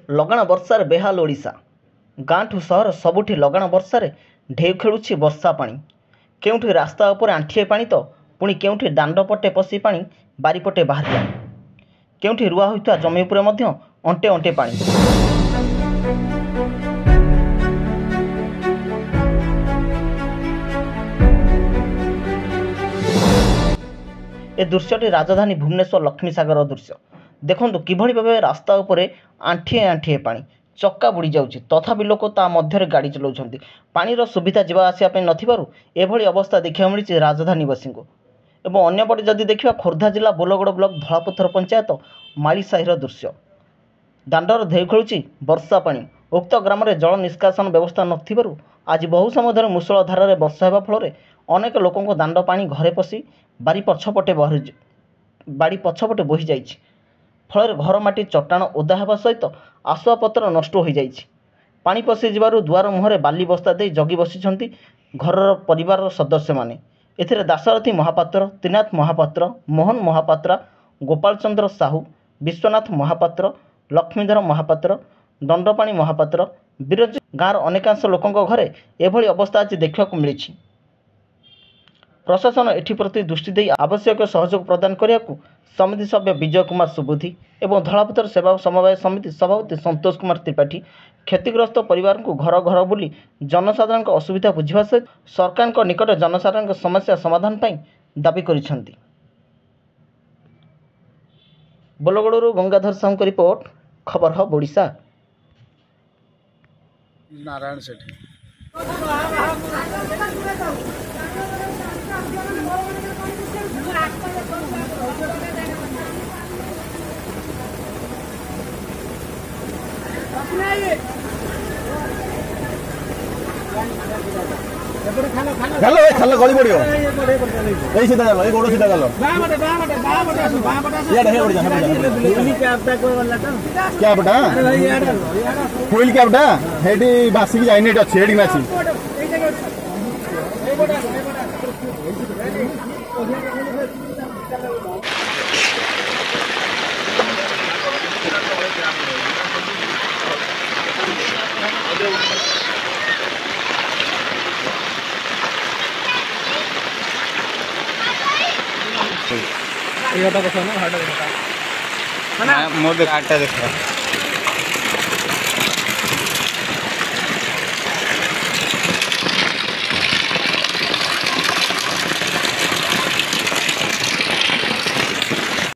ଲଗାଣ ବର୍ଷାରେ ବେହାଲ ଓଡ଼ିଶା। ଗାଁଠୁ ସହର ସବୁଠି ଲଗାଣ ବର୍ଷାରେ ଢେଉ ଖେଳୁଛି ବର୍ଷା ପାଣି। କେଉଁଠି ରାସ୍ତା ଉପରେ ଆଣ୍ଠିଏ ପାଣି ତ ପୁଣି କେଉଁଠି ଦାଣ୍ଡ ପଟେ ପଶି ପାଣି ବାରିପଟେ ବାହାରିଲାଣି। କେଉଁଠି ରୁଆ ହୋଇଥିବା ଜମି ଉପରେ ମଧ୍ୟ ଅଣ୍ଟେ ଅଣ୍ଟେ ପାଣି। ଏ ଦୃଶ୍ୟଟି ରାଜଧାନୀ ଭୁବନେଶ୍ୱର ଲକ୍ଷ୍ମୀସାଗର ଦୃଶ୍ୟ। ଦେଖନ୍ତୁ କିଭଳି ଭାବେ ରାସ୍ତା ଉପରେ ଆଣ୍ଠିଏ ଆଣ୍ଠିଏ ପାଣି, ଚକା ବୁଡ଼ି ଯାଉଛି, ତଥାପି ଲୋକ ତା ମଧ୍ୟରେ ଗାଡ଼ି ଚଲାଉଛନ୍ତି। ପାଣିର ସୁବିଧା ଯିବା ଆସିବା ପାଇଁ ନଥିବାରୁ ଏଭଳି ଅବସ୍ଥା ଦେଖିବାକୁ ମିଳିଛି ରାଜଧାନୀବାସୀଙ୍କୁ। ଏବଂ ଅନ୍ୟପଟେ ଯଦି ଦେଖିବା ଖୋର୍ଦ୍ଧା ଜିଲ୍ଲା ବୋଲଗଡ଼ ବ୍ଲକ ଧଳାପଥର ପଞ୍ଚାୟତ ମାଳିସାହିର ଦୃଶ୍ୟ। ଦାଣ୍ଡର ଢେଉ ଖେଳୁଛି ବର୍ଷା ପାଣି। ଉକ୍ତ ଗ୍ରାମରେ ଜଳ ନିଷ୍କାସନ ବ୍ୟବସ୍ଥା ନଥିବାରୁ ଆଜି ବହୁ ସମୟ ଧରି ମୂଷଳ ଧାରାରେ ବର୍ଷା ହେବା ଫଳରେ ଅନେକ ଲୋକଙ୍କ ଦାଣ୍ଡ ପାଣି ଘରେ ପଶି ବାଡ଼ି ପଛପଟେ ବୋହି ଯାଇଛି। ଫଳରେ ଘର ମାଟି ଚଟାଣ ଓଦା ହେବା ସହିତ ଆସବାବପତ୍ର ନଷ୍ଟ ହୋଇଯାଇଛି। ପାଣି ପଶିଯିବାରୁ ଦୁଆର ମୁହଁରେ ବାଲି ବସ୍ତା ଦେଇ ଜଗି ବସିଛନ୍ତି ଘରର ପରିବାରର ସଦସ୍ୟମାନେ। ଏଥିରେ ଦାଶରଥୀ ମହାପାତ୍ର, ତ୍ରିନାଥ ମହାପାତ୍ର, ମୋହନ ମହାପାତ୍ର, ଗୋପାଳ ଚନ୍ଦ୍ର ସାହୁ, ବିଶ୍ୱନାଥ ମହାପାତ୍ର, ଲକ୍ଷ୍ମୀଧର ମହାପାତ୍ର, ଦଣ୍ଡପାଣି ମହାପାତ୍ର, ବିରଞ୍ଜି ଗାଁର ଅନେକାଂଶ ଲୋକଙ୍କ ଘରେ ଏଭଳି ଅବସ୍ଥା ଆଜି ଦେଖିବାକୁ ମିଳିଛି। ପ୍ରଶାସନ ଏଥିପ୍ରତି ଦୃଷ୍ଟି ଦେଇ ଆବଶ୍ୟକ ସହଯୋଗ ପ୍ରଦାନ କରିବାକୁ ସମିତି ସଭ୍ୟ ବିଜୟ କୁମାର ସୁବୁଦ୍ଧି ଏବଂ ଧଳାପଥର ସେବା ସମବାୟ ସମିତି ସଭାପତି ସନ୍ତୋଷ କୁମାର ତ୍ରିପାଠୀ କ୍ଷତିଗ୍ରସ୍ତ ପରିବାରଙ୍କୁ ଘର ଘର ବୁଲି ଜନସାଧାରଣଙ୍କ ଅସୁବିଧା ବୁଝିବା ସହିତ ସରକାରଙ୍କ ନିକଟରେ ଜନସାଧାରଣଙ୍କ ସମସ୍ୟା ସମାଧାନ ପାଇଁ ଦାବି କରିଛନ୍ତି। ବୋଲଗଡ଼ରୁ ଗଙ୍ଗାଧର ସାହୁଙ୍କ ରିପୋର୍ଟ, ଖବର ହବ୍ ଓଡ଼ିଶା। नारायण सेठी चलो चलो गली पड़ियो ए सीधा चलो ए गोड़ सीधा चलो यार हे पड़ जा क्या बटा फुल क्या बटा हेडी बासी की जाइने अछि हेडी मासी मोर देख आटा देख